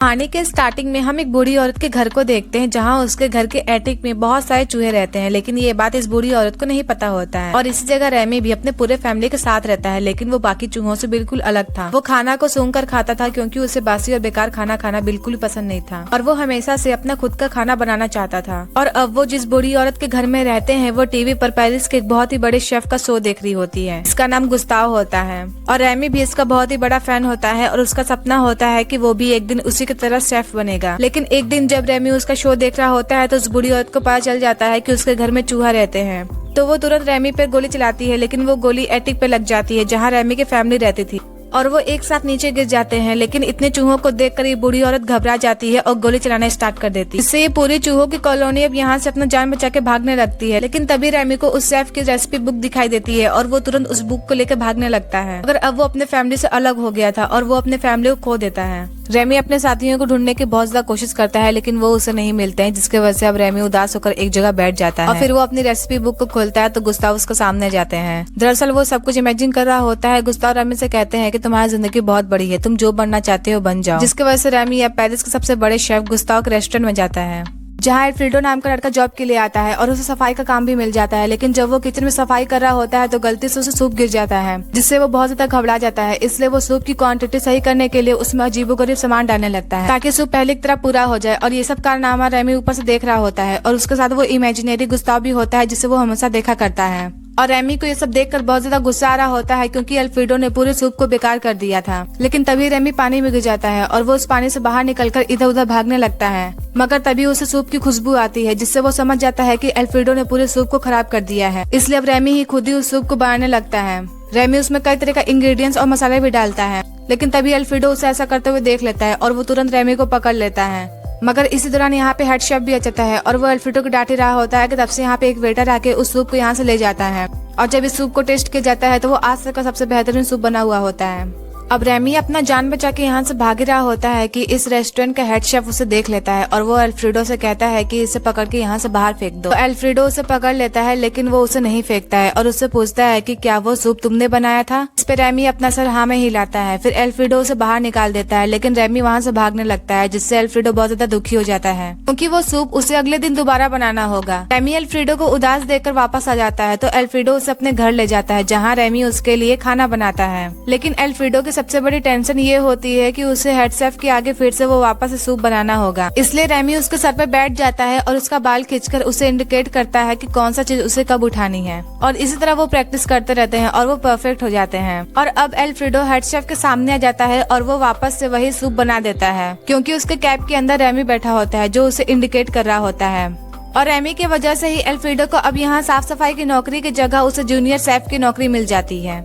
कहानी के स्टार्टिंग में हम एक बूढ़ी औरत के घर को देखते हैं जहां उसके घर के एटिक में बहुत सारे चूहे रहते हैं, लेकिन ये बात इस बूढ़ी औरत को नहीं पता होता है। और इसी जगह रेमी भी अपने पूरे फैमिली के साथ रहता है, लेकिन वो बाकी चूहों से बिल्कुल अलग था। वो खाना को सूंघ कर खाता था क्योंकि उसे बासी और बेकार खाना खाना बिल्कुल पसंद नहीं था और वो हमेशा से अपना खुद का खाना बनाना चाहता था। और अब वो जिस बूढ़ी औरत के घर में रहते हैं वो टीवी पर पेरिस के एक बहुत ही बड़े शेफ का शो देख रही होती है। इसका नाम गुस्ताव होता है और रेमी भी इसका बहुत ही बड़ा फैन होता है और उसका सपना होता है कि वो भी एक दिन उसी की तरह शेफ बने। लेकिन एक दिन जब रेमी उसका शो देख रहा होता है तो उस बूढ़ी औरत को पता चल जाता है कि उसके घर में चूहा रहते हैं। तो वो तुरंत रेमी पर गोली चलाती है, लेकिन वो गोली एटिक पे लग जाती है जहाँ रेमी की फैमिली रहती थी और वो एक साथ नीचे गिर जाते हैं। लेकिन इतने चूहों को देखकर ये बूढ़ी औरत घबरा जाती है और गोली चलाना स्टार्ट कर देती है। इससे ये पूरी चूहों की कॉलोनी अब यहाँ से अपना जान बचा के भागने लगती है। लेकिन तभी रेमी को उस शेफ की रेसिपी बुक दिखाई देती है और वो तुरंत उस बुक को लेकर भागने लगता है। अगर अब वो अपने फैमिली से अलग हो गया था और वो अपने फैमिली को खो देता है। रेमी अपने साथियों को ढूंढने की बहुत ज्यादा कोशिश करता है, लेकिन वो उसे नहीं मिलते हैं, जिसके वजह से अब रेमी उदास होकर एक जगह बैठ जाता है और फिर वो अपनी रेसिपी बुक को खोलता है तो गुस्ताव उसके सामने जाते हैं। दरअसल वो सब कुछ इमेजिन कर रहा होता है। गुस्ताव रेमी से कहते हैं कि तुम्हारी जिंदगी बहुत बड़ी है, तुम जो बनना चाहते हो बन जाओ। जिसकी वजह से रेमी अब पेरिस के सबसे बड़े शेफ गुस्ताव के रेस्टोरेंट में जाता है जहाँ एल्फ्रेडो नाम का लड़का जॉब के लिए आता है और उसे सफाई का काम भी मिल जाता है। लेकिन जब वो किचन में सफाई कर रहा होता है तो गलती से उसे सूप गिर जाता है, जिससे वो बहुत ज्यादा घबरा जाता है। इसलिए वो सूप की क्वांटिटी सही करने के लिए उसमें अजीबोगरीब सामान डालने लगता है ताकि सूप पहले की तरह पूरा हो जाए। और ये सब कारनामा रेमी ऊपर से देख रहा होता है और उसके साथ वो इमेजिनरी गुस्ताव भी होता है जिसे वो हमेशा देखा करता है। और रेमी को ये सब देखकर बहुत ज्यादा गुस्सा आ रहा होता है क्योंकि अल्फ्रेडो ने पूरे सूप को बेकार कर दिया था। लेकिन तभी रेमी पानी में गिर जाता है और वो उस पानी से बाहर निकलकर इधर उधर भागने लगता है, मगर तभी उसे सूप की खुशबू आती है जिससे वो समझ जाता है कि अल्फ्रेडो ने पूरे सूप को खराब कर दिया है। इसलिए अब रेमी ही खुद ही उस सूप को बनाने लगता है। रेमी उसमें कई तरह का इंग्रेडिएंट्स और मसाले भी डालता है, लेकिन तभी अल्फ्रेडो उसे ऐसा करते हुए देख लेता है और वो तुरंत रेमी को पकड़ लेता है। मगर इसी दौरान यहाँ पे हेड शेफ भी आ जाता है और वो अल्फ्रेडो को डांट रहा होता है कि तब से यहाँ पे एक वेटर आके उस सूप को यहाँ से ले जाता है और जब इस सूप को टेस्ट किया जाता है तो वो आज तक का सबसे बेहतरीन सूप बना हुआ होता है। अब रेमी अपना जान बचा के यहाँ से भाग रहा होता है कि इस रेस्टोरेंट का हेड शेफ उसे देख लेता है और वो अल्फ्रेडो से कहता है कि इसे पकड़ के यहाँ से बाहर फेंक दो। तो अल्फ्रेडो उसे पकड़ लेता है, लेकिन वो उसे नहीं फेंकता है और उससे पूछता है कि क्या वो सूप तुमने बनाया था। इस पे रेमी अपना सर हाँ में हिलाता है। फिर अल्फ्रेडो उसे बाहर निकाल देता है, लेकिन रेमी वहाँ से भागने लगता है, जिससे अल्फ्रेडो बहुत ज्यादा दुखी हो जाता है क्योंकि वो सूप उसे अगले दिन दोबारा बनाना होगा। रेमी अल्फ्रेडो को उदास देखकर वापस आ जाता है तो अल्फ्रेडो उसे अपने घर ले जाता है जहाँ रेमी उसके लिए खाना बनाता है। लेकिन अल्फ्रेडो की सबसे बड़ी टेंशन ये होती है कि उसे हेड शेफ के आगे फिर से वो वापस सूप बनाना होगा। इसलिए रेमी उसके सर पे बैठ जाता है और उसका बाल खींचकर उसे इंडिकेट करता है कि कौन सा चीज उसे कब उठानी है और इसी तरह वो प्रैक्टिस करते रहते हैं और वो परफेक्ट हो जाते हैं। और अब अल्फ्रेडो हेड शेफ के सामने आ जाता है और वो वापस से वही सूप बना देता है क्योंकि उसके कैप के अंदर रेमी बैठा होता है जो उसे इंडिकेट कर रहा होता है। और रेमी की वजह से ही अल्फ्रेडो को अब यहाँ साफ सफाई की नौकरी की जगह उसे जूनियर शेफ की नौकरी मिल जाती है।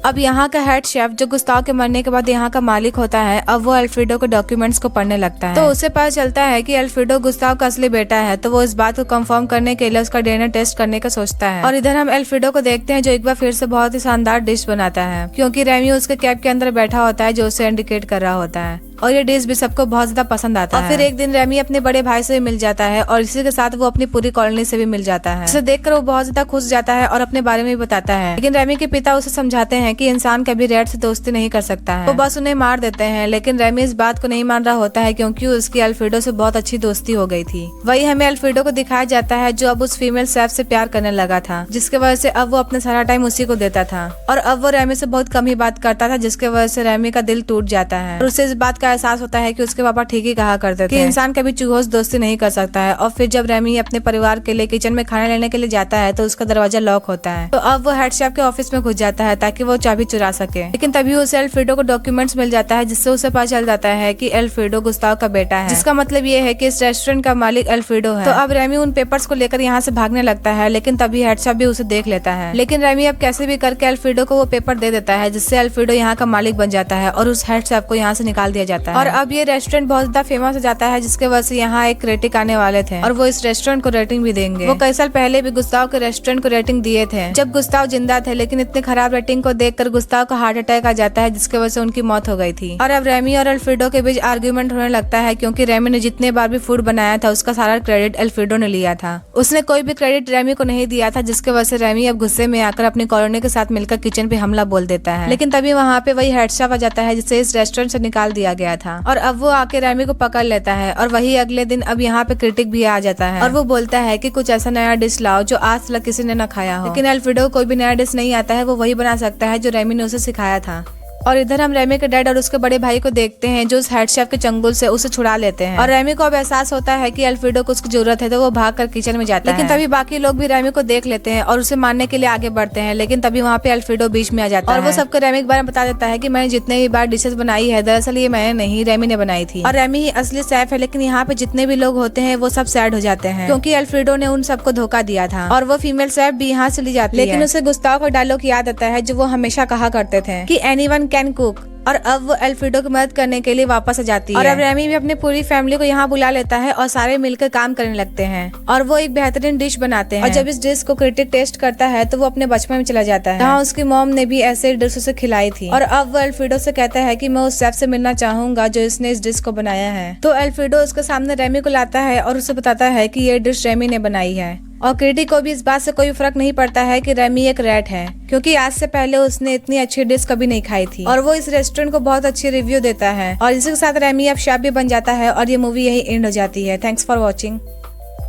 अब यहाँ का हेड शेफ जो गुस्ताव के मरने के बाद यहाँ का मालिक होता है, अब वो अल्फ्रेडो के डॉक्यूमेंट्स को पढ़ने लगता है तो उसे पता चलता है कि अल्फ्रेडो गुस्ताव का असली बेटा है। तो वो इस बात को कंफर्म करने के लिए उसका डीएनए टेस्ट करने का सोचता है। और इधर हम अल्फ्रेडो को देखते हैं जो एक बार फिर से बहुत ही शानदार डिश बनाता है क्योंकि रेमी उसके कैब के अंदर बैठा होता है जो उसे इंडिकेट कर रहा होता है और ये डिश भी सबको बहुत ज्यादा पसंद आता है। और फिर एक दिन रेमी अपने बड़े भाई से भी मिल जाता है और इसी के साथ वो अपनी पूरी कॉलोनी से भी मिल जाता है। इसे देखकर वो बहुत ज्यादा खुश जाता है और अपने बारे में भी बताता है। लेकिन रेमी के पिता उसे समझाते हैं कि इंसान कभी रेड से दोस्ती नहीं कर सकता है, वो बस उन्हें मार देते हैं। लेकिन रेमी इस बात को नहीं मान रहा होता है क्योंकि उसकी अल्फ्रेडो से बहुत अच्छी दोस्ती हो गई थी। वही हमें अल्फ्रेडो को दिखाया जाता है जो अब उस फीमेल शेफ से प्यार करने लगा था, जिसके वजह से अब वो अपना सारा टाइम उसी को देता था और अब वो रेमी से बहुत कम ही बात करता था, जिसके वजह से रेमी का दिल टूट जाता है और उसे इस बात का एहसास होता है कि उसके पापा ठीक ही कहा करते थे कि इंसान कभी चूहों से दोस्ती नहीं कर सकता है। और फिर जब रेमी अपने परिवार के लिए किचन में खाना लेने के लिए जाता है तो उसका दरवाजा लॉक होता है। तो अब वो हेड शेफ के ऑफिस में घुस जाता है ताकि वो चाबी चुरा सके। लेकिन तभी उसे अल्फ्रेडो को डॉक्यूमेंट्स मिल जाता है जिससे उसे पता चल जाता है कि अल्फ्रेडो गुस्ताव का बेटा है, जिसका मतलब ये है कि इस रेस्टोरेंट का मालिक अल्फ्रेडो है। तो अब रेमी उन पेपर्स को लेकर यहाँ से भागने लगता है, लेकिन तभी हेड शेफ भी उसे देख लेता है। लेकिन रेमी अब कैसे भी करके अल्फ्रेडो को वो पेपर दे देता है, जिससे अल्फ्रेडो यहाँ का मालिक बन जाता है और उस हेड शेफ को यहाँ से निकाल दिया जाता है। और अब ये रेस्टोरेंट बहुत ज्यादा फेमस हो जाता है, जिसके वजह से यहाँ एक क्रिटिक आने वाले थे और वो इस रेस्टोरेंट को रेटिंग भी देंगे। वो कई साल पहले भी गुस्ताव के रेस्टोरेंट को रेटिंग दिए थे जब गुस्ताव जिंदा थे, लेकिन इतने खराब रेटिंग को देखकर गुस्ताव को हार्ट अटैक आ जाता है, जिसकी वजह से उनकी मौत हो गई थी। और अब रेमी और अल्फ्रेडो के बीच आर्ग्यूमेंट होने लगता है क्योंकि रेमी ने जितने बार भी फूड बनाया था उसका सारा क्रेडिट अल्फ्रेडो ने लिया था। उसने कोई भी क्रेडिट रेमी को नहीं दिया था, जिसके वजह से रेमी अब गुस्से में आकर अपनी कॉलोनी के साथ मिलकर किचन पे हमला बोल देता है। लेकिन तभी वहाँ पे वही हेड शेफ आ जाता है जिसे इस रेस्टोरेंट से निकाल दिया गया गया था और अब वो आके रेमी को पकड़ लेता है और वही अगले दिन अब यहाँ पे क्रिटिक भी आ जाता है और वो बोलता है कि कुछ ऐसा नया डिश लाओ जो आज तक किसी ने न खाया हो। लेकिन अल्फ्रेडो को कोई भी नया डिश नहीं आता है, वो वही बना सकता है जो रेमी ने उसे सिखाया था। और इधर हम रेमी के डैड और उसके बड़े भाई को देखते हैं जो उस हेड शेफ के चंगुल से उसे छुड़ा लेते हैं और रेमी को अब एहसास होता है कि अल्फ्रेडो को उसकी जरूरत है, तो वो भागकर किचन में जाता है। लेकिन तभी बाकी लोग भी रेमी को देख लेते हैं और उसे मारने के लिए आगे बढ़ते हैं, लेकिन तभी वहाँ पे अल्फ्रेडो बीच में आ जाता है और वो सबको रेमी के बारे में बता देता है कि मैंने जितने भी बार डिशेस बनाई है दरअसल ये मैंने नहीं, रेमी ने बनाई थी और रेमी ही असली शेफ है। लेकिन यहाँ पे जितने भी लोग होते हैं वो सब सैड हो जाते हैं क्योंकि अल्फ्रेडो ने उन सबको धोखा दिया था और वो फीमेल शेफ भी यहाँ से ली जाती है। लेकिन उसे गुस्ताव का डायलॉग याद आता है जो वो हमेशा कहा करते थे कि एनीवन कैन कुक, और अब वो अल्फ्रेडो की मदद करने के लिए वापस आ जाती है और अब रेमी भी अपनी पूरी फैमिली को यहाँ बुला लेता है और सारे मिलकर काम करने लगते हैं और वो एक बेहतरीन डिश बनाते हैं। और जब इस डिश को क्रिटिक टेस्ट करता है तो वो अपने बचपन में चला जाता है जहाँ उसकी मॉम ने भी ऐसे डिश उसे खिलाई थी और अब वो अल्फ्रेडो से कहता है कि मैं उस शेफ से मिलना चाहूंगा जो इसने इस डिश को बनाया है। तो अल्फ्रेडो उसके सामने रेमी को लाता है और उसे बताता है कि ये डिश रेमी ने बनाई है और क्रिटिक को भी इस बात से कोई फर्क नहीं पड़ता है कि रेमी एक रैट है क्योंकि आज से पहले उसने इतनी अच्छी डिश कभी नहीं खाई थी और वो इस रेस्टोरेंट को बहुत अच्छी रिव्यू देता है और इसी के साथ रेमी अब शेफ भी बन जाता है और ये मूवी यही एंड हो जाती है। Thanks for watching.